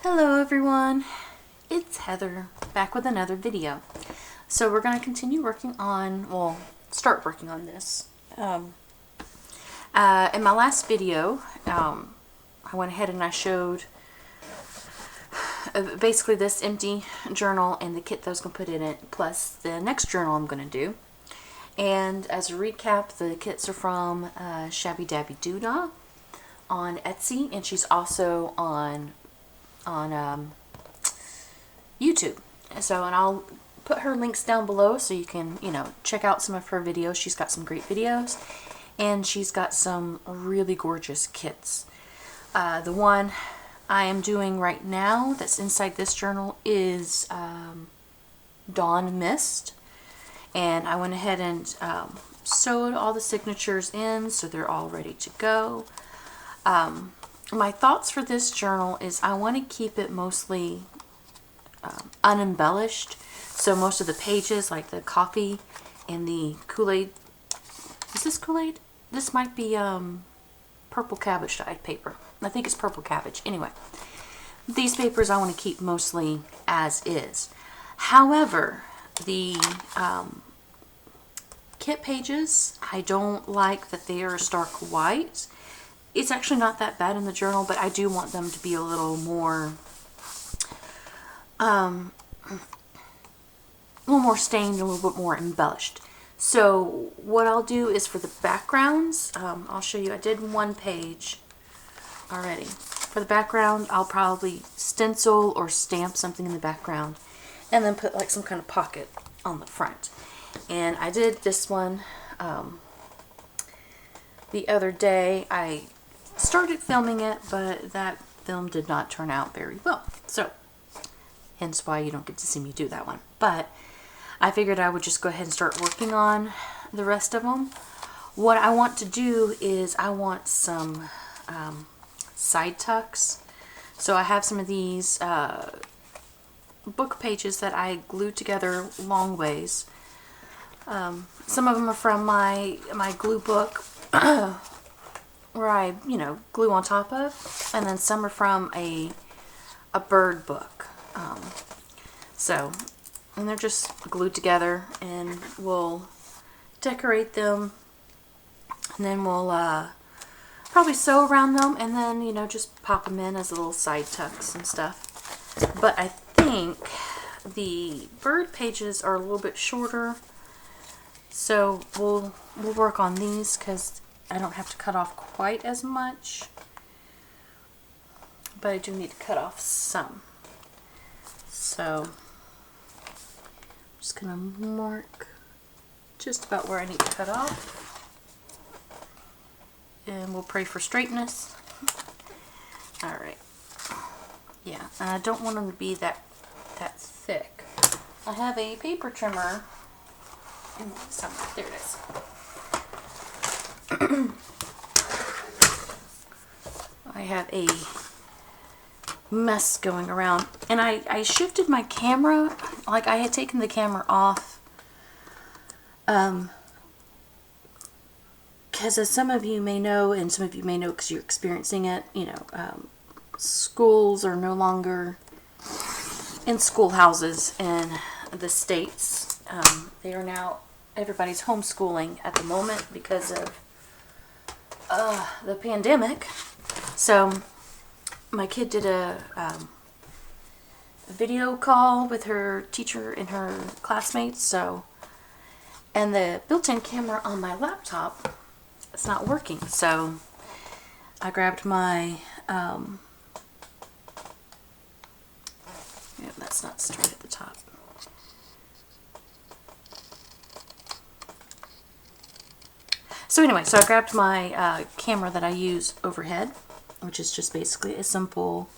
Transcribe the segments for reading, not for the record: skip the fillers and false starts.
Hello everyone, it's Heather back with another video. So we're going to continue working on, start working on this. In my last video, I went ahead and I showed basically this empty journal and the kit that I was going to put in it, plus the next journal I'm going to do. And as a recap, the kits are from Shabby Dabby Doodah on Etsy, and she's also on YouTube. So, and I'll put her links down below so you can, check out some of her videos. She's got some great videos, and she's got some really gorgeous kits. The one I am doing right now that's inside this journal is Dawn Mist, and I went ahead and sewed all the signatures in so they're all ready to go. My thoughts for this journal is I want to keep it mostly unembellished. So most of the pages, like the coffee and the Kool-Aid. Is this Kool-Aid? This might be purple cabbage dyed paper. I think it's purple cabbage. Anyway, these papers I want to keep mostly as is. However, the kit pages, I don't like that they are stark white. It's actually not that bad in the journal, but I do want them to be a little more stained, a little bit more embellished. So what I'll do is for the backgrounds, I'll show you. I did one page already. For the background, I'll probably stencil or stamp something in the background, and then put like some kind of pocket on the front. And I did this one the other day. I started filming it, but that film did not turn out very well. So, hence why you don't get to see me do that one. But I figured I would just go ahead and start working on the rest of them. What I want to do is I want some side tucks. So I have some of these book pages that I glued together long ways. Some of them are from my glue book where I, glue on top of, and then some are from a bird book. And they're just glued together, and we'll decorate them, and then we'll probably sew around them, and then, just pop them in as little side tucks and stuff. But I think the bird pages are a little bit shorter, so we'll work on these because I don't have to cut off quite as much, but I do need to cut off some. So I'm just going to mark just about where I need to cut off, and we'll pray for straightness. Alright, yeah, and I don't want them to be that thick. I have a paper trimmer in somewhere. There it is. I have a mess going around, and I shifted my camera. Like, I had taken the camera off because as some of you may know, and some of you may know because you're experiencing it, schools are no longer in schoolhouses in the States. They are now, everybody's homeschooling at the moment because of the pandemic. So my kid did a video call with her teacher and her classmates. And the built-in camera on my laptop, it's not working. So I grabbed my that's not straight at the top. So anyway, so I grabbed my camera that I use overhead, which is just basically a simple,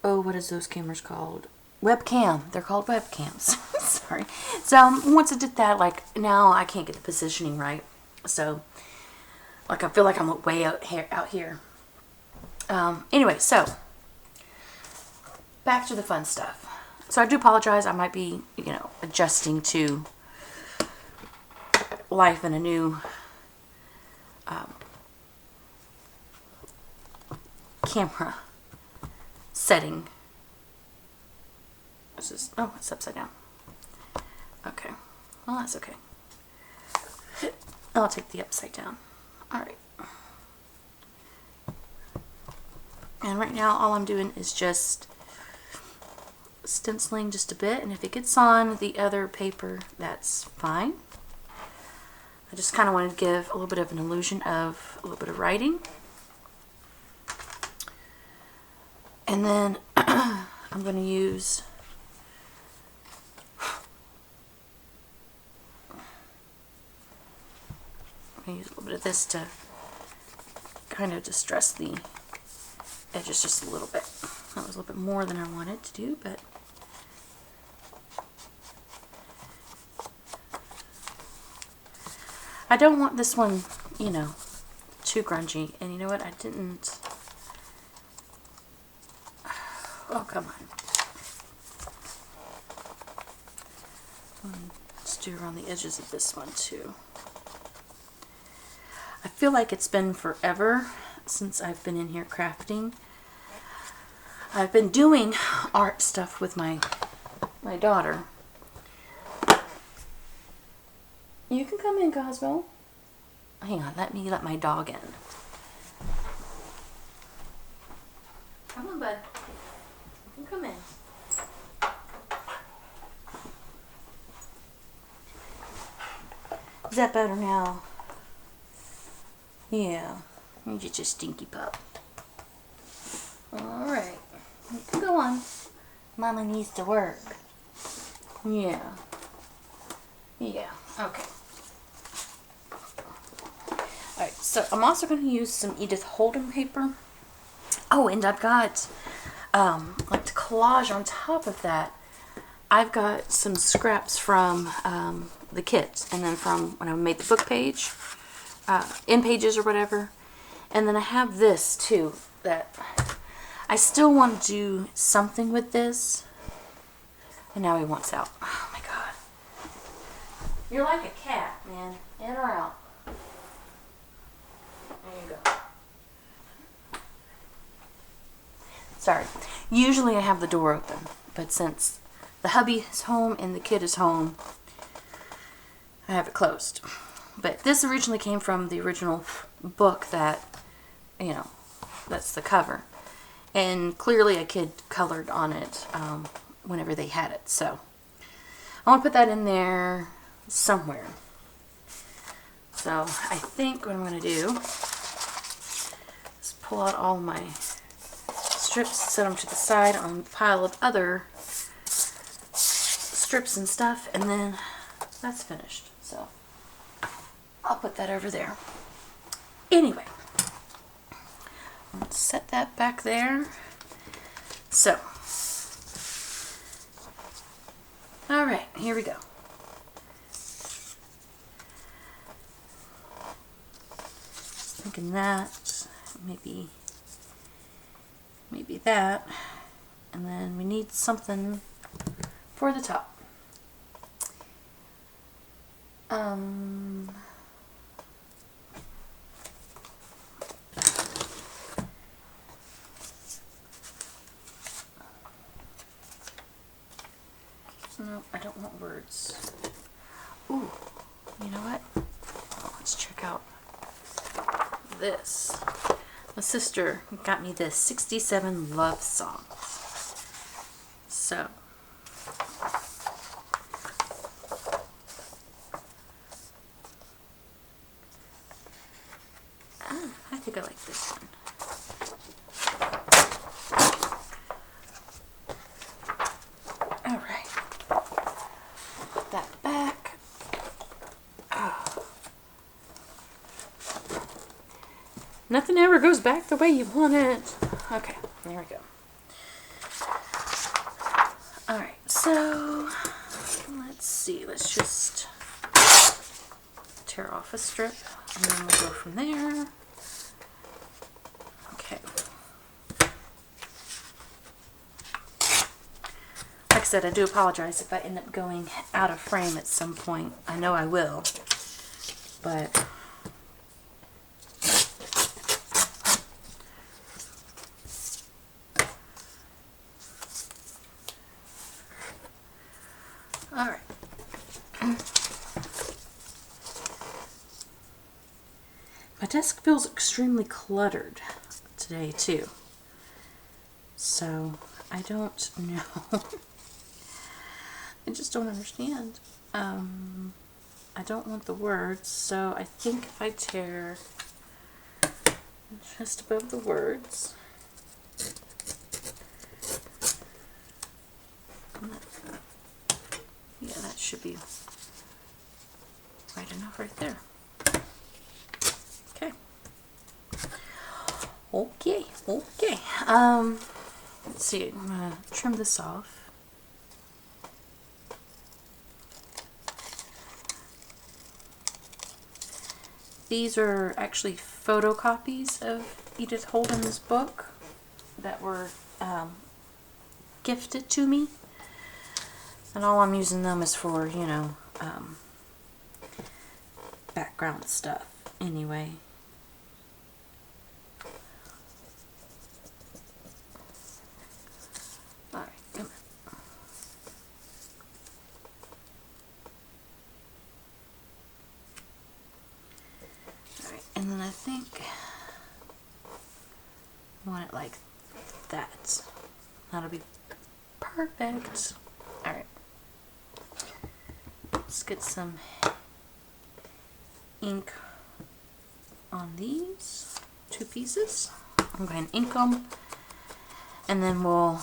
what is those cameras called? Webcam. They're called webcams. Sorry. So once I did that, like, now I can't get the positioning right. So, like, I feel like I'm way out here. Anyway, so back to the fun stuff. So I do apologize. I might be, adjusting to life in a new camera setting. This is, oh, it's upside down. Okay, well, that's okay. I'll take the upside down. Alright. And right now all I'm doing is just stenciling just a bit, and if it gets on the other paper, that's fine. I just kind of wanted to give a little bit of an illusion of a little bit of writing. And then I'm going to use a little bit of this to kind of distress the edges just a little bit. That was a little bit more than I wanted to do, but I don't want this one, you know, too grungy. And you know what? I didn't. Oh, come on. Let's do around the edges of this one too. I feel like it's been forever since I've been in here crafting. I've been doing art stuff with my daughter. You can come in, Cosmo. Hang on, let me let my dog in. Come on, bud. You can come in. Is that better now? Yeah. You're just a stinky pup. Alright. You can go on. Mama needs to work. Yeah. Yeah. Okay. Alright, so I'm also going to use some Edith Holden paper. Oh, and I've got, like to collage on top of that, I've got some scraps from the kit, and then from when I made the book page, in pages or whatever. And then I have this too, that I still want to do something with this. And now he wants out. Oh my god. You're like a cat, man. In or out. There you go. Sorry. Usually I have the door open, but since the hubby is home and the kid is home, I have it closed. But this originally came from the original book that, you know, that's the cover. And clearly a kid colored on it whenever they had it. So I want to put that in there somewhere. So I think what I'm going to do is pull out all my strips, set them to the side on a pile of other strips and stuff, and then that's finished. So I'll put that over there. Anyway, let's set that back there. So, alright, here we go. Thinking that, maybe that, and then we need something for the top. No, I don't want words. Ooh, you know what? Let's check out this. My sister got me this 67 love songs. So, I think I like this one. Alright. Put that back. Oh. Nothing ever goes back the way you want it. Okay, there we go. Alright, so let's see. Let's just tear off a strip and then we'll go from there. Okay. Like I said, I do apologize if I end up going out of frame at some point. I know I will, but desk feels extremely cluttered today too. So I don't know. I just don't understand. I don't want the words, so I think if I tear just above the words, yeah, that should be right enough right there. Okay. Okay. Let's see. I'm gonna trim this off. These are actually photocopies of Edith Holden's book that were gifted to me. And all I'm using them is for, you know, background stuff anyway. Alright, come on. Alright, and then I think I want it like that. That'll be perfect. Alright. Let's get some ink on these 2 pieces. I'm going to ink them, and then we'll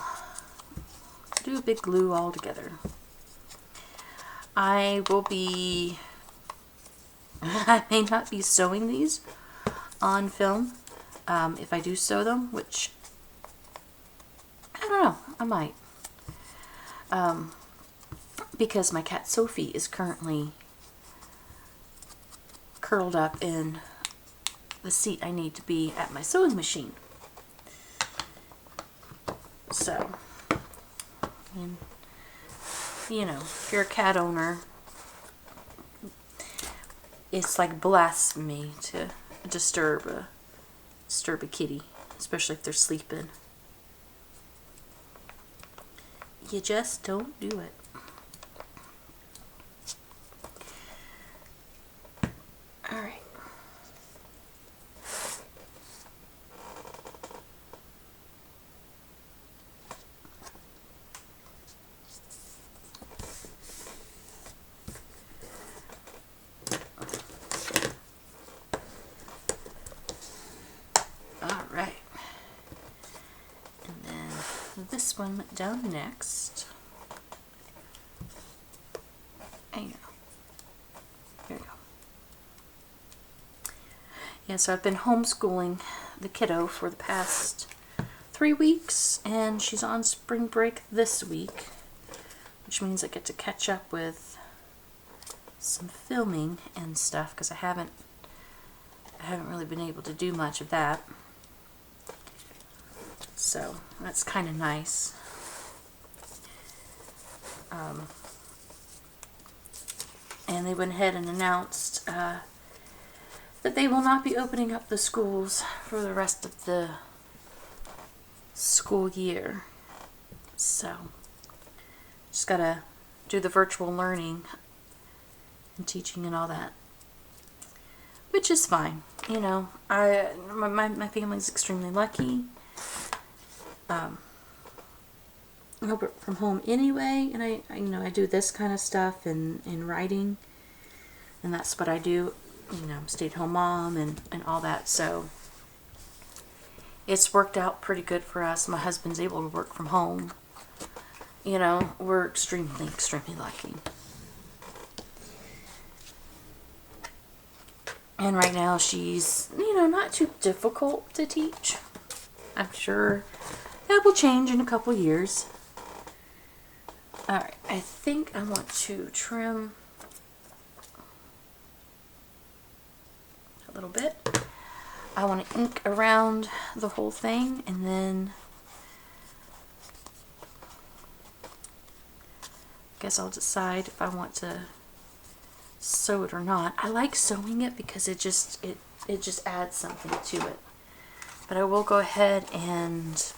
do a big glue all together. I may not be sewing these on film. If I do sew them, which I don't know, I might. Because my cat Sophie is currently curled up in the seat I need to be at my sewing machine. So, and, you know, if you're a cat owner, it's like blasphemy to disturb a kitty, especially if they're sleeping. You just don't do it. Alright. Alright. And then this one down next. There you go. There you go. Yeah, so I've been homeschooling the kiddo for the past 3 weeks, and she's on spring break this week, which means I get to catch up with some filming and stuff, because I haven't really been able to do much of that. So that's kind of nice. And they went ahead and announced that they will not be opening up the schools for the rest of the school year. So just gotta do the virtual learning and teaching and all that, which is fine. You know, my family's extremely lucky. I work from home anyway, and I do this kind of stuff in writing, and that's what I do. You know, I'm a stay-at-home mom and all that, so it's worked out pretty good for us. My husband's able to work from home. You know, we're extremely lucky. And right now she's, you know, not too difficult to teach. I'm sure that will change in a couple years. Alright, I think I want to trim a little bit. I want to ink around the whole thing, and then I guess I'll decide if I want to sew it or not. I like sewing it because it just adds something to it. But I will go ahead and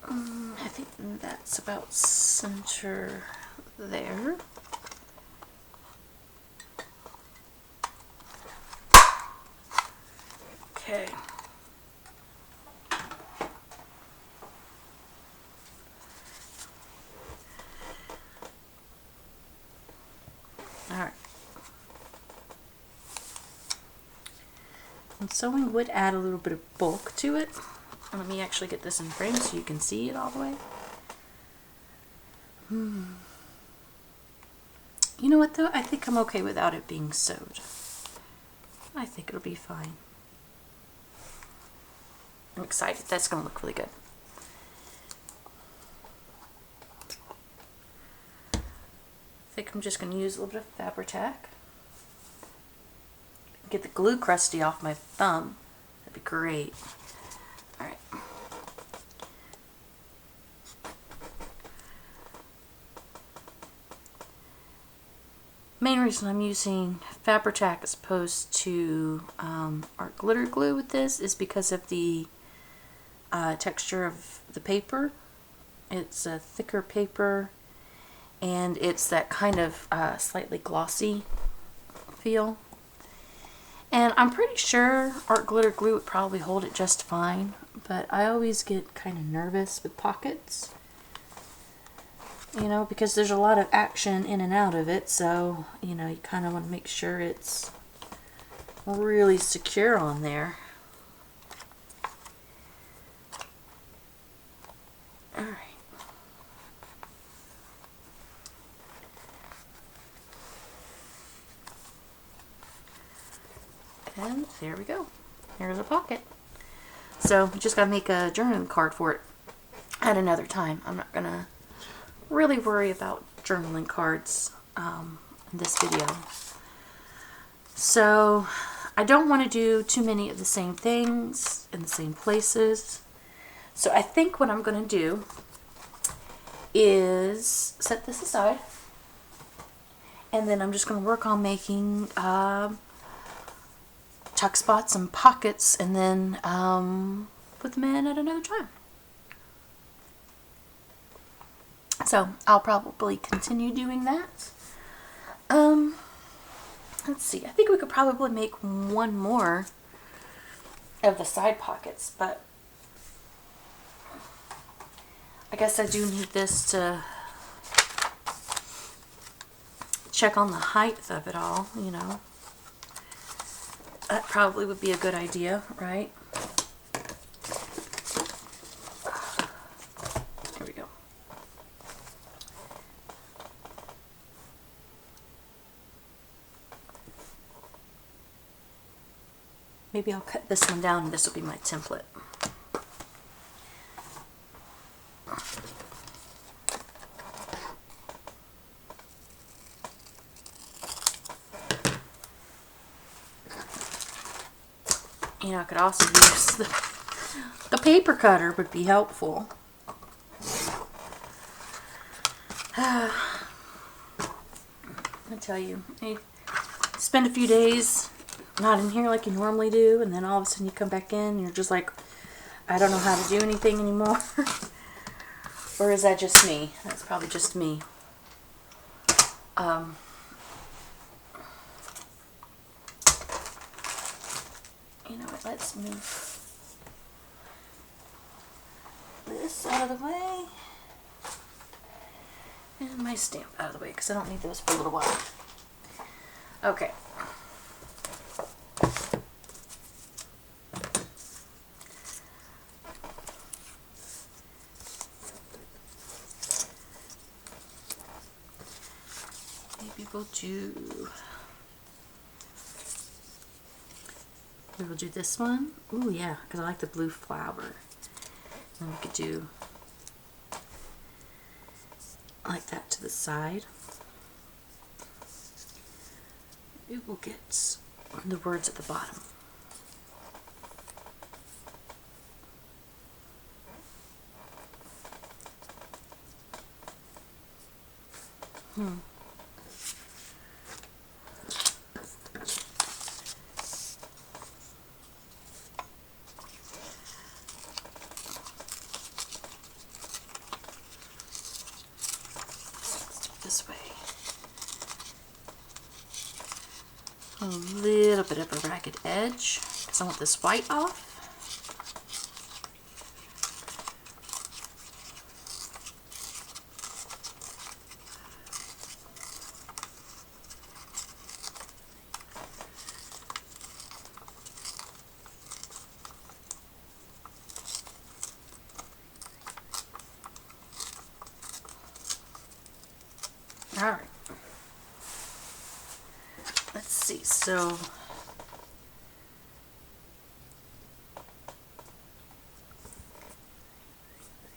I think that's about center there. Okay. Alright. And sewing would add a little bit of bulk to it. And let me actually get this in frame so you can see it all the way. You know what though? I think I'm okay without it being sewed. I think it'll be fine. I'm excited. That's going to look really good. I think I'm just going to use a little bit of Fabri-Tac. Get the glue crusty off my thumb. That'd be great. Alright. Main reason I'm using Fabri-Tac as opposed to art glitter glue with this is because of the texture of the paper. It's a thicker paper and it's that kind of slightly glossy feel. And I'm pretty sure art glitter glue would probably hold it just fine, but I always get kind of nervous with pockets, you know, because there's a lot of action in and out of it, so, you know, you kind of want to make sure it's really secure on there. Alright. And there we go. Here's a pocket. So, we just gotta make a journaling card for it at another time. I'm not gonna really worry about journaling cards in this video. So, I don't want to do too many of the same things in the same places. So, I think what I'm gonna do is set this aside, and then I'm just gonna work on making tuck spots and pockets, and then put them in at another time. So I'll probably continue doing that. Let's see, I think we could probably make one more of the side pockets, but I guess I do need this to check on the height of it all, you know. That probably would be a good idea, right? Here we go. Maybe I'll cut this one down and this will be my template. You know, I could also use the paper cutter would be helpful. I tell you, you spend a few days not in here like you normally do, and then all of a sudden you come back in and you're just like, I don't know how to do anything anymore. Or is that just me? That's probably just me. You know what, let's move this out of the way and my stamp out of the way because I don't need those for a little while. Okay. Maybe we will do this one. Ooh, yeah, because I like the blue flower. And we could do like that to the side. Maybe we'll get the words at the bottom. This way. a little bit of a ragged edge because I want this white off. All right. Let's see. So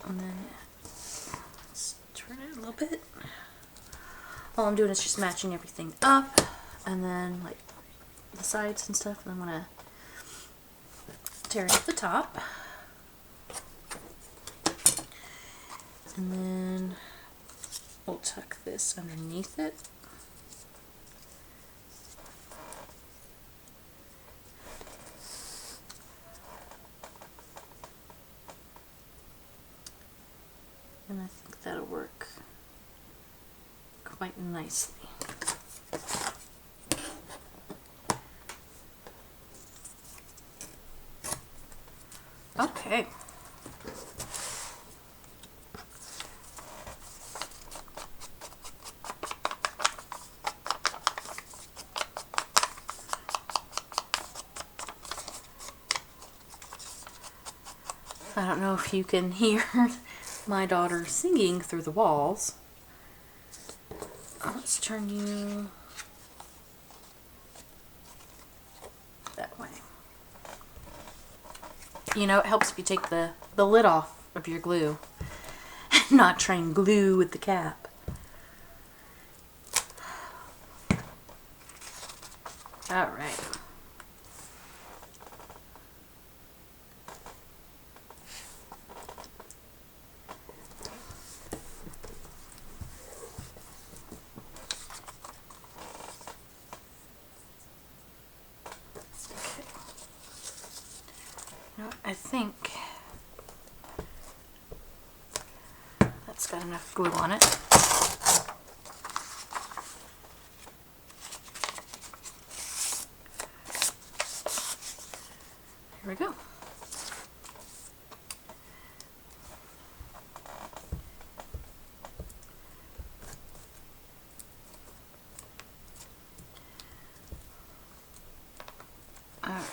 and then let's turn it a little bit. All I'm doing is just matching everything up, and then like the sides and stuff. And I'm gonna tear it at the top, and then we'll tuck this underneath it. And I think that'll work quite nicely. Okay. I don't know if you can hear my daughter singing through the walls. Let's turn you that way. You know, it helps if you take the lid off of your glue and not try and glue with the cap. All right. I think that's got enough glue on it. Here we go. All right.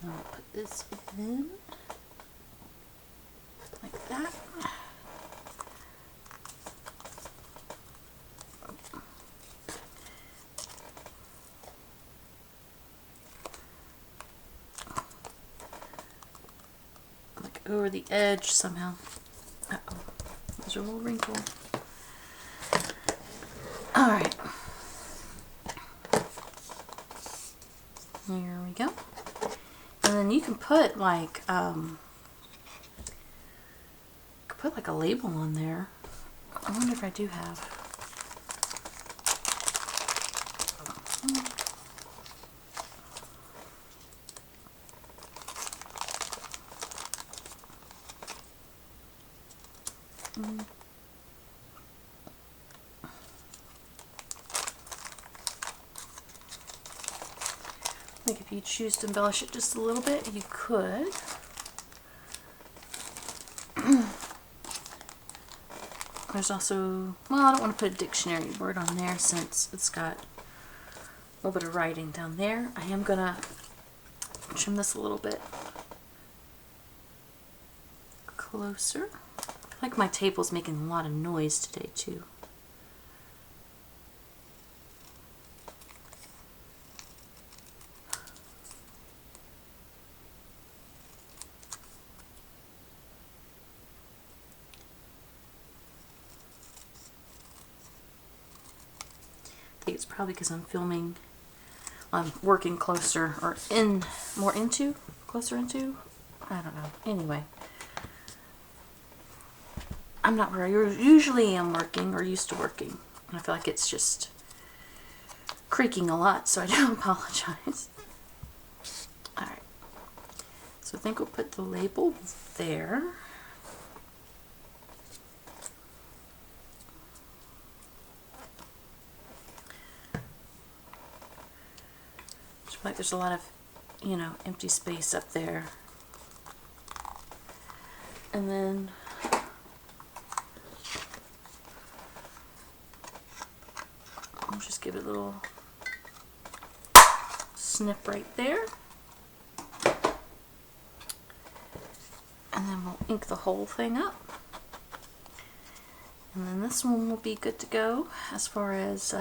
Now I'll put this in like that. Like over the edge somehow. Uh-oh, there's a little wrinkle. All right. Here we go. And then you can put like a label on there. I wonder if I do have. Like if you choose to embellish it just a little bit, you could. There's also, well, I don't want to put a dictionary word on there since it's got a little bit of writing down there. I am gonna trim this a little bit closer. I feel like my table's making a lot of noise today too. I think it's probably because I'm working closer or closer into, I don't know. Anyway, I'm not where I usually am working or used to working. And I feel like it's just creaking a lot, so I do apologize. Alright, so I think we'll put the label there. like there's a lot of, you know, empty space up there. And then I'll just give it a little snip right there. And then we'll ink the whole thing up. And then this one will be good to go as far as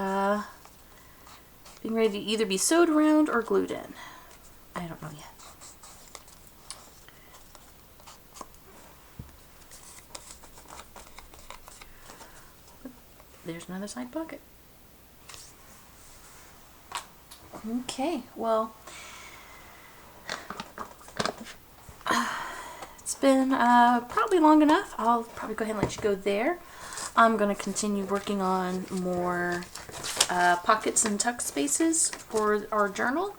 being ready to either be sewed around or glued in. I don't know yet. There's another side pocket. Okay, well, it's been probably long enough. I'll probably go ahead and let you go there. I'm going to continue working on more pockets and tuck spaces for our journal.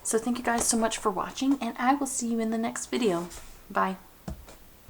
So thank you guys so much for watching, and I will see you in the next video. Bye.